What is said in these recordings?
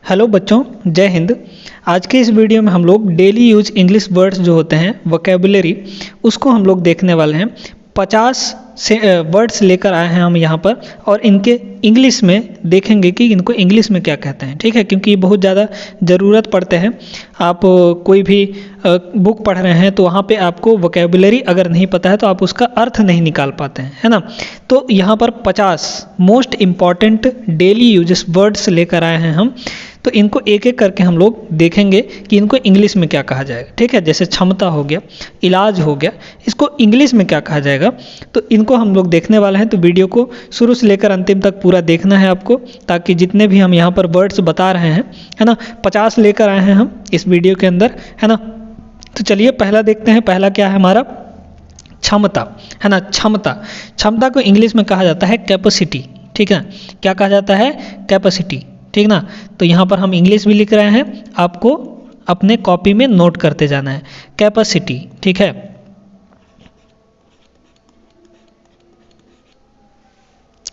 Hello बच्चों, जय हिंद। आज के इस वीडियो में हम लोग डेली यूज इंग्लिश वर्ड्स जो होते हैं वोकेबुलरी, उसको हम लोग देखने वाले हैं। 50 से वर्ड्स लेकर आए हैं हम यहाँ पर, और इनके इंग्लिश में देखेंगे कि इनको इंग्लिश में क्या कहते हैं। ठीक है, क्योंकि ये बहुत ज़्यादा ज़रूरत पड़ते हैं। आप कोई भी बुक पढ़ रहे हैं तो वहाँ पे आपको वोकेबुलरी अगर नहीं पता है तो आप उसका अर्थ नहीं निकाल पाते हैं, है ना। तो यहाँ पर 50 most important daily uses words लेकर आए हैं हम। तो इनको एक एक करके हम लोग देखेंगे कि इनको इंग्लिश में क्या कहा जाएगा। ठीक है, जैसे क्षमता हो गया, इलाज हो गया, इसको इंग्लिश में क्या कहा जाएगा। तो इनको हम लोग देखने वाले हैं। तो वीडियो को शुरू से लेकर अंतिम तक पूरा देखना है आपको, ताकि जितने भी हम यहाँ पर वर्ड्स बता रहे हैं, है ना, 50 लेकर आए हैं हम इस वीडियो के अंदर, है ना। तो चलिए पहला देखते हैं। पहला क्या है हमारा? क्षमता, है ना। क्षमता को इंग्लिश में कहा जाता है कैपेसिटी। ठीक है, क्या कहा जाता है? कैपेसिटी। ठीक ना। तो यहाँ पर हम इंग्लिश भी लिख रहे हैं, आपको अपने कॉपी में नोट करते जाना है। कैपेसिटी, ठीक है।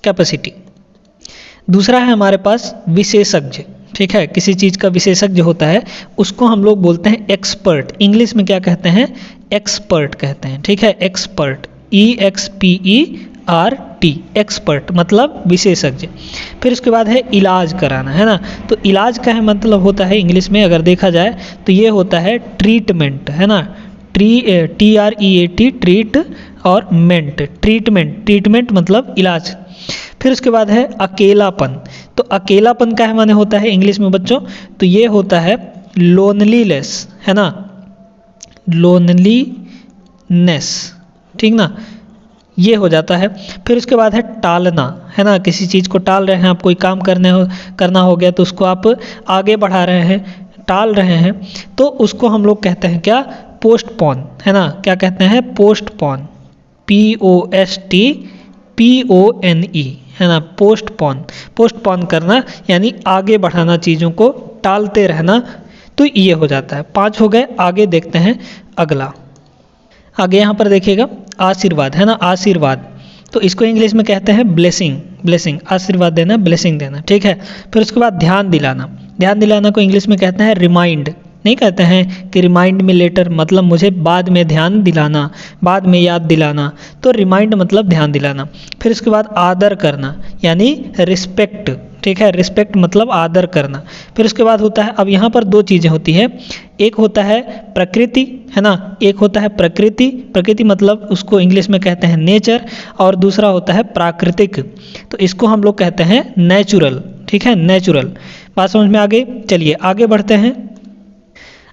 कैपेसिटी। दूसरा है हमारे पास विशेषज्ञ। ठीक है, किसी चीज़ का विशेषज्ञ होता है, उसको हम लोग बोलते हैं एक्सपर्ट। इंग्लिश में क्या कहते हैं? एक्सपर्ट कहते हैं। ठीक है, एक्सपर्ट, EXPERT, एक्सपर्ट मतलब विशेषज्ञ। फिर उसके बाद है इलाज कराना, है ना। तो इलाज का है मतलब होता है इंग्लिश में अगर देखा जाए तो ये होता है ट्रीटमेंट, है ना। TREAT, ट्रीट, और मेंट, ट्रीटमेंट मतलब इलाज। फिर उसके बाद है अकेलापन। तो अकेलापन का है माने होता है इंग्लिश में बच्चों, तो ये होता है लोनलीनेस, है ना, लोनलीनेस। ठीक ना, ये हो जाता है। फिर उसके बाद है टालना, है ना। किसी चीज़ को टाल रहे हैं, आप कोई काम करना हो गया तो उसको आप आगे बढ़ा रहे हैं, टाल रहे हैं, तो उसको हम लोग कहते हैं क्या? पोस्टपोन, है ना। क्या कहते हैं? पोस्टपोन, POSTPONE, है ना। पोस्टपोन करना यानी आगे बढ़ाना, चीज़ों को टालते रहना। तो ये हो जाता है। 5 हो गए। आगे देखते हैं अगला। आगे यहाँ पर देखिएगा आशीर्वाद, है ना। आशीर्वाद, तो इसको इंग्लिश में कहते हैं ब्लेसिंग। आशीर्वाद देना, ब्लेसिंग देना। ठीक है। फिर उसके बाद ध्यान दिलाना को इंग्लिश में कहते हैं रिमाइंड। नहीं कहते हैं कि रिमाइंड मी लेटर, मतलब मुझे बाद में ध्यान दिलाना, बाद में याद दिलाना। तो रिमाइंड मतलब ध्यान दिलाना। फिर उसके बाद आदर करना यानी रिस्पेक्ट। ठीक है, रिस्पेक्ट मतलब आदर करना। फिर उसके बाद होता है, अब यहाँ पर 2 चीज़ें होती हैं। एक होता है प्रकृति, है ना। एक होता है प्रकृति मतलब उसको इंग्लिश में कहते हैं नेचर, और दूसरा होता है प्राकृतिक, तो इसको हम लोग कहते हैं नेचुरल। ठीक है, नेचुरल। बात समझ में आ गई? चलिए आगे बढ़ते हैं।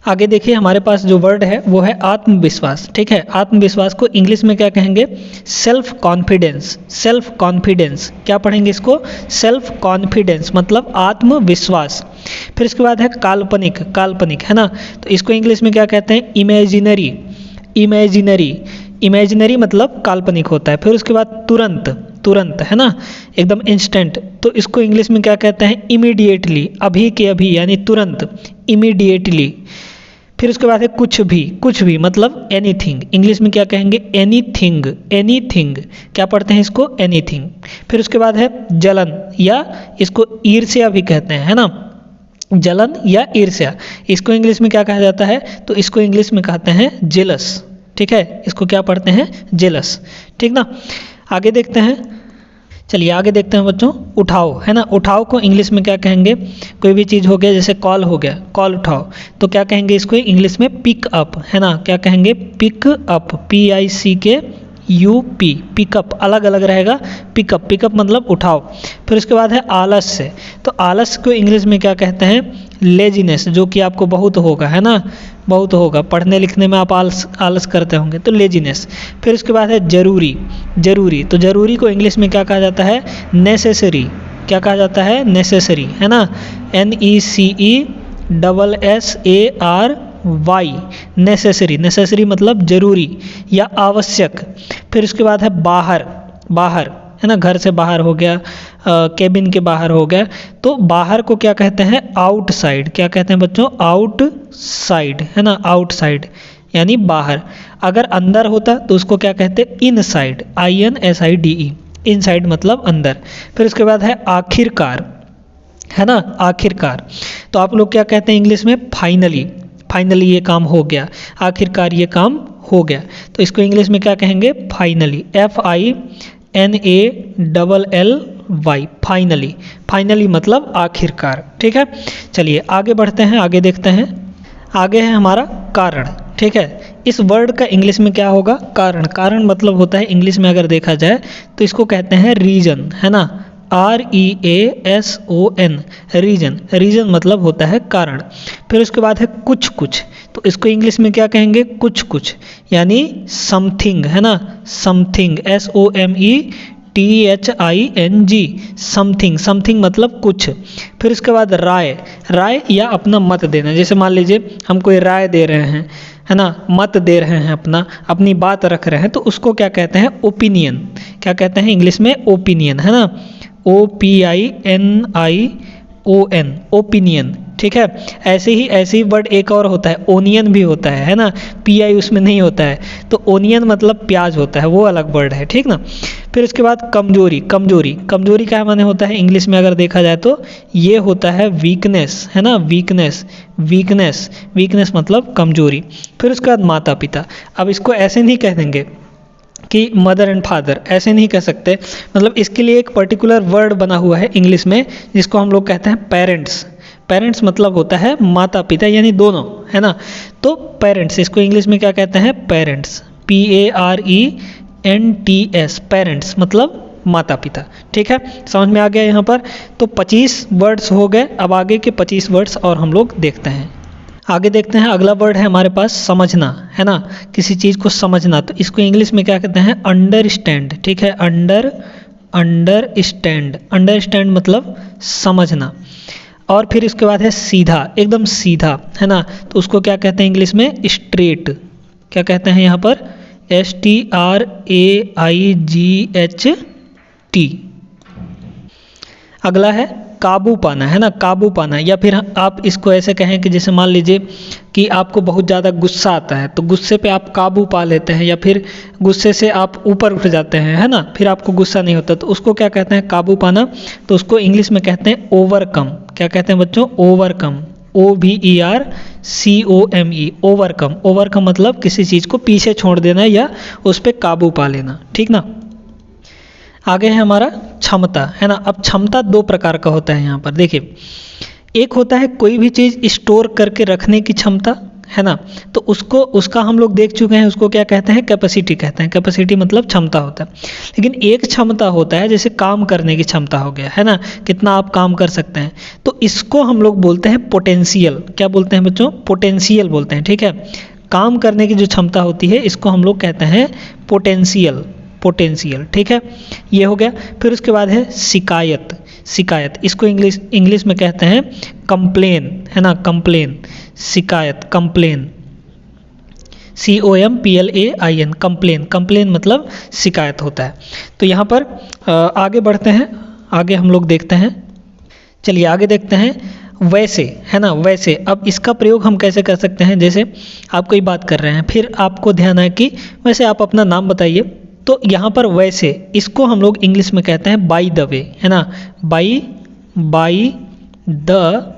आगे देखिए, हमारे पास जो वर्ड है वो है आत्मविश्वास। ठीक है, आत्मविश्वास को इंग्लिश में क्या कहेंगे? Self confidence. क्या पढ़ेंगे इसको? सेल्फ कॉन्फिडेंस मतलब आत्मविश्वास। फिर इसके बाद है काल्पनिक, है ना। तो इसको इंग्लिश में क्या कहते हैं? इमेजिनरी मतलब काल्पनिक होता है। फिर उसके बाद तुरंत, है ना, एकदम इंस्टेंट। तो इसको इंग्लिश में क्या कहते हैं? इमीडिएटली, अभी के अभी यानी तुरंत, इमीडिएटली। फिर उसके बाद है कुछ भी मतलब एनीथिंग। इंग्लिश में क्या कहेंगे? एनीथिंग। क्या पढ़ते हैं इसको? एनीथिंग। फिर उसके बाद है जलन, या इसको ईर्ष्या भी कहते हैं, है ना। जलन या ईर्ष्या, इसको इंग्लिश में क्या कहा जाता है? तो इसको इंग्लिश में कहते हैं जेलस। ठीक है, इसको क्या पढ़ते हैं? जेलस। ठीक ना। आगे देखते हैं। चलिए आगे देखते हैं बच्चों। उठाओ, है ना। उठाओ को इंग्लिश में क्या कहेंगे? कोई भी चीज़ हो गया, जैसे कॉल हो गया, कॉल उठाओ, तो क्या कहेंगे इसको इंग्लिश में? पिक अप, है ना। क्या कहेंगे? पिक अप, PICKUP, पिकअप अलग अलग रहेगा। पिकअप मतलब उठाओ। फिर उसके बाद है आलस्य। तो आलस्य को इंग्लिश में क्या कहते हैं? लेजीनेस, जो कि आपको बहुत होगा, है ना, बहुत होगा। पढ़ने लिखने में आप आलस करते होंगे, तो लेजीनेस। फिर उसके बाद है जरूरी। तो जरूरी को इंग्लिश में क्या कहा जाता है? नेसेसरी। क्या कहा जाता है? नेसेसरी, है ना। NECESSARY, नेसेसरी मतलब जरूरी या आवश्यक। फिर उसके बाद है बाहर, है ना। घर से बाहर हो गया, केबिन के बाहर हो गया। तो बाहर को क्या कहते हैं? आउटसाइड। क्या कहते हैं बच्चों? आउटसाइड, है ना, आउटसाइड यानी बाहर। अगर अंदर होता तो उसको क्या कहते हैं? इनसाइड, INSIDE, इनसाइड मतलब अंदर। फिर उसके बाद है आखिरकार। है ना, आखिरकार। तो आप लोग क्या कहते हैं इंग्लिश में, फाइनली, फाइनली ये काम हो गया, आखिरकार ये काम हो गया। तो इसको इंग्लिश में क्या कहेंगे, फाइनली, FINALLY, फाइनली। फाइनली मतलब आखिरकार, ठीक है। चलिए आगे बढ़ते हैं, आगे देखते हैं। आगे है हमारा कारण, ठीक है। इस वर्ड का इंग्लिश में क्या होगा, कारण। कारण मतलब होता है इंग्लिश में अगर देखा जाए तो इसको कहते हैं रीजन, है ना, REASON, रीजन। रीजन मतलब होता है कारण। फिर उसके बाद है कुछ कुछ, तो इसको इंग्लिश में क्या कहेंगे, कुछ कुछ, यानी समथिंग, है ना, समथिंग, SOMETHING, समथिंग। समथिंग मतलब कुछ। फिर उसके बाद राय, राय या अपना मत देना। जैसे मान लीजिए हम कोई राय दे रहे हैं, है ना, मत दे रहे हैं, अपनी बात रख रहे हैं, तो उसको क्या कहते हैं, ओपिनियन। क्या कहते हैं इंग्लिश में, ओपिनियन, है ना, OPINION, ओपिनियन, ठीक है। ऐसे ही वर्ड एक और होता है, ओनियन भी होता है ना, PI उसमें नहीं होता है, तो ओनियन मतलब प्याज होता है, वो अलग वर्ड है, ठीक ना। फिर उसके बाद कमजोरी, कमजोरी, कमजोरी क्या माने होता है इंग्लिश में अगर देखा जाए तो ये होता है वीकनेस, है ना, वीकनेस, वीकनेस, वीकनेस मतलब कमजोरी। फिर उसके बाद माता पिता, अब इसको ऐसे नहीं कह देंगे कि मदर एंड फादर, ऐसे नहीं कह सकते, मतलब इसके लिए एक पर्टिकुलर वर्ड बना हुआ है इंग्लिश में जिसको हम लोग कहते हैं पेरेंट्स। पेरेंट्स मतलब होता है माता पिता, यानी दोनों, है ना। तो पेरेंट्स, इसको इंग्लिश में क्या कहते हैं, पेरेंट्स, PARENTS, पेरेंट्स मतलब माता पिता, ठीक है। समझ में आ गया यहाँ पर। तो 25 वर्ड्स हो गए, अब आगे के 25 वर्ड्स और हम लोग देखते हैं। आगे देखते हैं, अगला वर्ड है हमारे पास समझना, है ना, किसी चीज़ को समझना। तो इसको इंग्लिश में क्या कहते हैं, अंडरस्टैंड, ठीक है, अंडरस्टैंड, अंडरस्टैंड मतलब समझना। और फिर इसके बाद है सीधा, एकदम सीधा, है ना, तो उसको क्या कहते हैं इंग्लिश में, स्ट्रेट। क्या कहते हैं यहाँ पर, STRAIGHT। अगला है काबू पाना, है ना, काबू पाना। या फिर आप इसको ऐसे कहें कि जैसे मान लीजिए कि आपको बहुत ज़्यादा गुस्सा आता है, तो गुस्से पे आप काबू पा लेते हैं, या फिर गुस्से से आप ऊपर उठ जाते हैं, है ना, फिर आपको गुस्सा नहीं होता, तो उसको क्या कहते हैं, काबू पाना। तो उसको इंग्लिश में कहते हैं ओवरकम। क्या कहते हैं बच्चों, ओवरकम, OVERCOME, ओवरकम। ओवरकम मतलब किसी चीज़ को पीछे छोड़ देना या उस पर काबू पा लेना, ठीक ना। आगे है हमारा क्षमता, है ना। अब क्षमता दो प्रकार का होता है यहाँ पर, देखिए, एक होता है कोई भी चीज़ स्टोर करके रखने की क्षमता, है ना, तो उसका हम लोग देख चुके हैं, उसको क्या कहते हैं, कैपेसिटी कहते हैं। कैपेसिटी मतलब क्षमता होता है। लेकिन एक क्षमता होता है जैसे काम करने की क्षमता हो गया, है ना, कितना आप काम कर सकते हैं, तो इसको हम लोग बोलते हैं पोटेंशियल। क्या बोलते हैं बच्चों, पोटेंशियल बोलते हैं, ठीक है। काम करने की जो क्षमता होती है इसको हम लोग कहते हैं पोटेंशियल, पोटेंशियल, ठीक है, ये हो गया। फिर उसके बाद है शिकायत, शिकायत, इसको इंग्लिश में कहते हैं कंप्लेन, है ना, कंप्लेन, शिकायत, कंप्लेन, COMPLAIN, कंप्लेन। कंप्लेन मतलब शिकायत होता है। तो यहाँ पर आगे बढ़ते हैं, आगे हम लोग देखते हैं। चलिए आगे देखते हैं, वैसे, है ना, वैसे। अब इसका प्रयोग हम कैसे कर सकते हैं, जैसे आप कोई बात कर रहे हैं, फिर आपको ध्यान है कि वैसे आप अपना नाम बताइए, तो यहाँ पर वैसे, इसको हम लोग इंग्लिश में कहते हैं बाय द वे, है ना, by the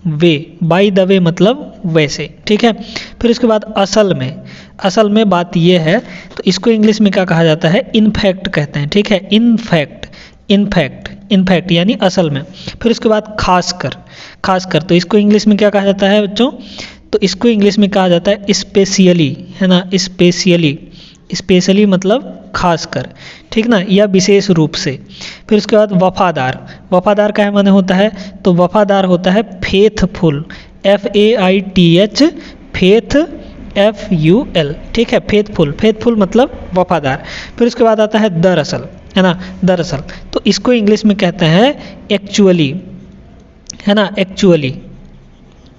way, by the way मतलब वैसे, ठीक है। फिर उसके बाद असल में, असल में बात ये है, तो इसको इंग्लिश में क्या कहा जाता है, इनफैक्ट कहते हैं, ठीक है, इनफैक्ट, इनफैक्ट, इनफैक्ट यानी असल में। फिर उसके बाद खासकर, खासकर, तो इसको इंग्लिश में क्या कहा जाता है बच्चों, तो इसको इंग्लिश में कहा जाता है स्पेशली, है ना, स्पेशली, स्पेशली मतलब खासकर, ठीक ना, या विशेष रूप से। फिर उसके बाद वफादार, वफादार क्या माने होता है, तो वफादार होता है फेथफुल, FAITH, फेथ, FUL, ठीक है, फेथफुल, फेथफुल मतलब वफादार। फिर उसके बाद आता है दरअसल, है ना, दरअसल, तो इसको इंग्लिश में कहते हैं एक्चुअली, है ना, एक्चुअली,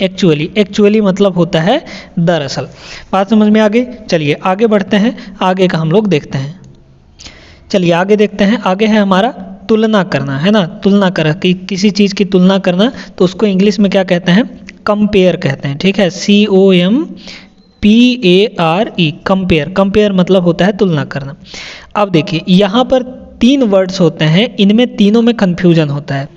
एक्चुअली, एक्चुअली मतलब होता है दरअसल। बात समझ में आ गई। चलिए आगे बढ़ते हैं, आगे का हम लोग देखते हैं। चलिए आगे देखते हैं, आगे है हमारा तुलना करना, है ना, तुलना करा कि किसी चीज़ की तुलना करना, तो उसको इंग्लिश में क्या कहते हैं, कंपेयर कहते हैं, ठीक है, COMPARE, कंपेयर। कंपेयर मतलब होता है तुलना करना। अब देखिए यहाँ पर 3 वर्ड्स होते हैं, इनमें तीनों में कन्फ्यूजन होता है।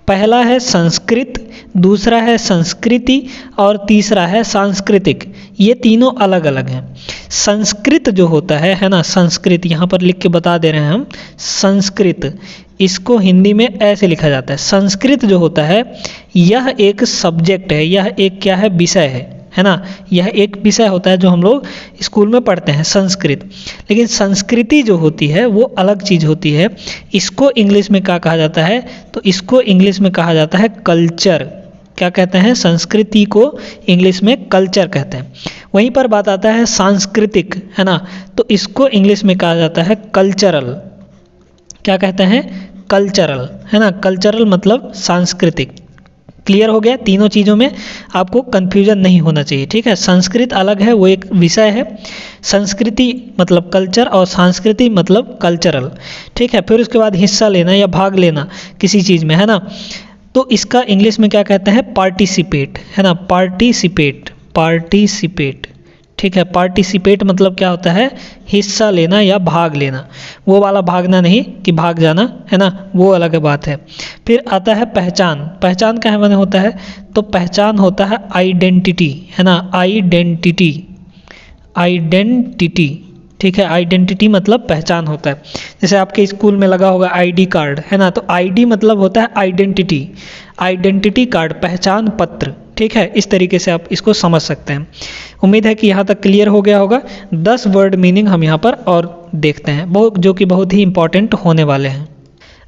पहला है संस्कृत, दूसरा है संस्कृति और तीसरा है सांस्कृतिक। ये तीनों अलग अलग हैं। संस्कृत जो होता है ना, संस्कृत यहाँ पर लिख के बता दे रहे हैं हम, संस्कृत, इसको हिंदी में ऐसे लिखा जाता है। संस्कृत जो होता है यह एक सब्जेक्ट है, यह एक क्या है, विषय है ना, यह एक विषय होता है जो हम लोग स्कूल में पढ़ते हैं, संस्कृत। लेकिन संस्कृति जो होती है वो अलग चीज़ होती है। इसको इंग्लिश में क्या कहा जाता है, तो इसको इंग्लिश में कहा जाता है कल्चर। क्या कहते हैं, संस्कृति को इंग्लिश में कल्चर कहते हैं। वहीं पर बात आता है सांस्कृतिक, है ना, तो इसको इंग्लिश में कहा जाता है कल्चरल। क्या कहते हैं, कल्चरल, है ना, कल्चरल मतलब सांस्कृतिक। क्लियर हो गया, तीनों चीज़ों में आपको कन्फ्यूजन नहीं होना चाहिए, ठीक है। संस्कृत अलग है, वो एक विषय है, संस्कृति मतलब कल्चर और सांस्कृति मतलब कल्चरल, ठीक है। फिर उसके बाद हिस्सा लेना या भाग लेना किसी चीज़ में, है ना, तो इसका इंग्लिश में क्या कहते हैं, पार्टिसिपेट, है ना, पार्टिसिपेट, पार्टिसिपेट, ठीक है। पार्टिसिपेट मतलब क्या होता है, हिस्सा लेना या भाग लेना। वो वाला भागना नहीं कि भाग जाना, है ना, वो अलग बात है। फिर आता है पहचान। पहचान क्या माने होता है, तो पहचान होता है आइडेंटिटी, है ना, आइडेंटिटी, आइडेंटिटी, ठीक है। आइडेंटिटी मतलब पहचान होता है। जैसे आपके स्कूल में लगा होगा आईडी कार्ड, है ना, तो आईडी मतलब होता है आइडेंटिटी, आइडेंटिटी कार्ड, पहचान पत्र, ठीक है। इस तरीके से आप इसको समझ सकते हैं। उम्मीद है कि यहाँ तक क्लियर हो गया होगा। 10 वर्ड मीनिंग हम यहाँ पर और देखते हैं, जो कि बहुत ही इंपॉर्टेंट होने वाले हैं।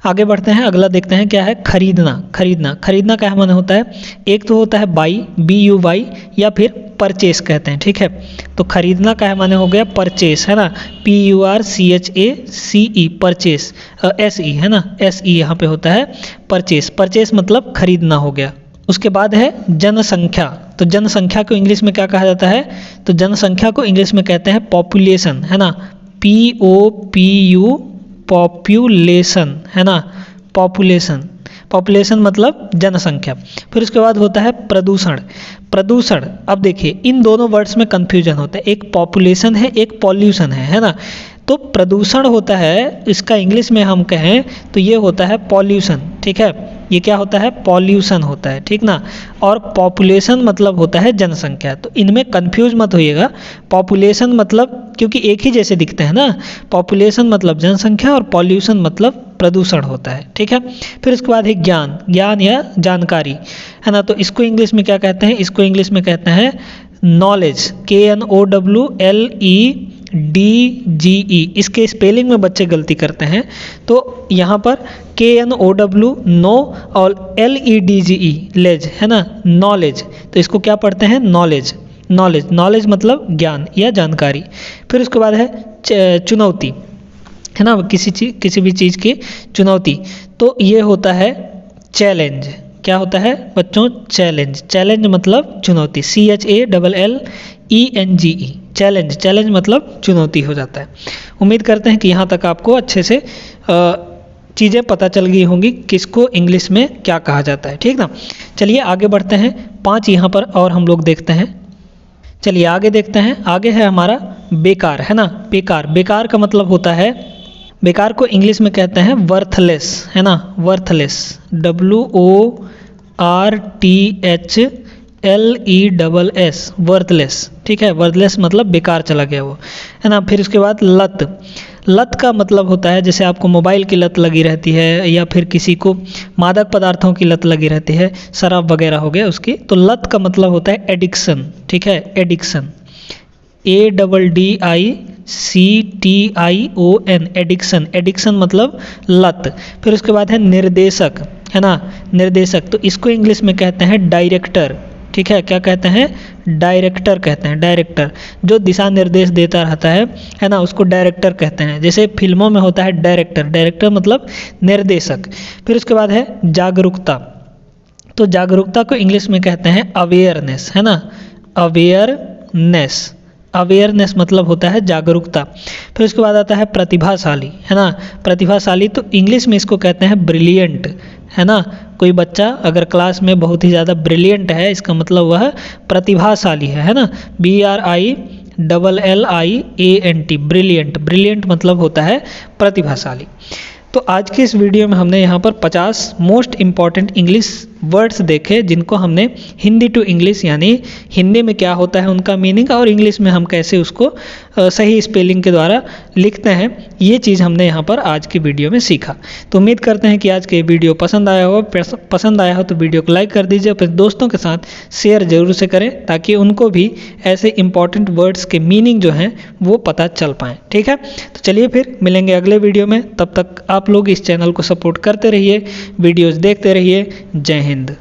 आगे बढ़ते हैं, अगला देखते हैं क्या है, खरीदना। खरीदना, खरीदना क्या माने होता है, एक तो होता है बाई, BUY, या फिर परचेस कहते हैं, ठीक है। तो खरीदना क्या माने हो गया, परचेस, है ना, PURCHACE, परचेस, SE, है ना, SE यहाँ पे होता है परचेस। परचेस मतलब खरीदना हो गया। उसके बाद है जनसंख्या। तो जनसंख्या को इंग्लिश में क्या कहा जाता है, तो जनसंख्या को इंग्लिश में कहते हैं पॉपुलेशन, है ना, POPU, पॉपुलेशन, है ना, पॉपुलेशन, पॉपुलेशन मतलब जनसंख्या। फिर उसके बाद होता है प्रदूषण। प्रदूषण, अब देखिए इन दोनों वर्ड्स में कन्फ्यूजन होता है, एक पॉपुलेशन है, एक पॉल्यूशन है ना। तो प्रदूषण होता है, इसका इंग्लिश में हम कहें तो ये होता है पॉल्यूशन, ठीक है। ये क्या होता है, पॉल्यूशन होता है, ठीक ना। और पॉपुलेशन मतलब होता है जनसंख्या। तो इनमें कंफ्यूज मत होइएगा। पॉपुलेशन मतलब, क्योंकि एक ही जैसे दिखते हैं ना, पॉपुलेशन मतलब जनसंख्या और पॉल्यूशन मतलब प्रदूषण होता है, ठीक है। फिर उसके बाद है ज्ञान। ज्ञान या जानकारी, है ना, तो इसको इंग्लिश में क्या कहते हैं, इसको इंग्लिश में कहते हैं नॉलेज, KNOWLEDGE। इसके स्पेलिंग में बच्चे गलती करते हैं, तो यहाँ पर KNOW नो और LEDGE लेज, है ना, नॉलेज, तो इसको क्या पढ़ते हैं, नॉलेज, नॉलेज, नॉलेज मतलब ज्ञान या जानकारी। फिर उसके बाद है चुनौती, है ना, किसी भी चीज़ की चुनौती, तो ये होता है चैलेंज। क्या होता है बच्चों, चैलेंज। चैलेंज मतलब चुनौती, CHALLENGE, चैलेंज। चैलेंज मतलब चुनौती हो जाता है। उम्मीद करते हैं कि यहाँ तक आपको अच्छे से चीज़ें पता चल गई होंगी किसको इंग्लिश में क्या कहा जाता है, ठीक ना। चलिए आगे बढ़ते हैं, 5 यहाँ पर और हम लोग देखते हैं। चलिए आगे देखते हैं। आगे है हमारा बेकार, है ना, बेकार। बेकार का मतलब होता है, बेकार को इंग्लिश में कहते हैं वर्थलेस, है ना, वर्थलेस, WORTHLESS, वर्थलेस, ठीक है। वर्थलेस मतलब बेकार चला गया वो, है ना। फिर उसके बाद लत। लत का मतलब होता है, जैसे आपको मोबाइल की लत लगी रहती है या फिर किसी को मादक पदार्थों की लत लगी रहती है, शराब वगैरह हो गया उसकी, तो लत का मतलब होता है एडिक्शन, ठीक है, एडिक्शन, ADDICTION, एडिक्शन। एडिक्शन मतलब लत। फिर उसके बाद है निर्देशक, है ना, निर्देशक, तो इसको इंग्लिश में कहते हैं डायरेक्टर, ठीक है। क्या कहते हैं, डायरेक्टर कहते हैं। डायरेक्टर जो दिशा निर्देश देता रहता है ना, उसको डायरेक्टर कहते हैं। जैसे फिल्मों में होता है डायरेक्टर, डायरेक्टर मतलब निर्देशक। फिर उसके बाद है जागरूकता। तो जागरूकता को इंग्लिश में कहते हैं अवेयरनेस, है ना, अवेयरनेस। अवेयरनेस मतलब होता है जागरूकता। फिर उसके बाद आता है प्रतिभाशाली, है ना, प्रतिभाशाली, तो इंग्लिश में इसको कहते हैं ब्रिलियंट, है ना। कोई बच्चा अगर क्लास में बहुत ही ज़्यादा ब्रिलियंट है, इसका मतलब वह प्रतिभाशाली है ना, BRILLIANT, ब्रिलियंट। ब्रिलियंट मतलब होता है प्रतिभाशाली। तो आज के इस वीडियो में हमने यहाँ पर 50 मोस्ट इम्पॉर्टेंट इंग्लिश वर्ड्स देखे जिनको हमने हिंदी टू इंग्लिश यानी हिंदी में क्या होता है उनका मीनिंग और इंग्लिश में हम कैसे उसको सही स्पेलिंग के द्वारा लिखते हैं, ये चीज़ हमने यहाँ पर आज की वीडियो में सीखा। तो उम्मीद करते हैं कि आज के वीडियो पसंद आया हो तो वीडियो को लाइक कर दीजिए, अपने दोस्तों के साथ शेयर जरूर से करें ताकि उनको भी ऐसे इंपॉर्टेंट वर्ड्स के मीनिंग जो हैं वो पता चल पाएँ। ठीक है, तो चलिए फिर मिलेंगे अगले वीडियो में। तब तक आप लोग इस चैनल को सपोर्ट करते रहिए, वीडियोज़ देखते रहिए। जय हिंद।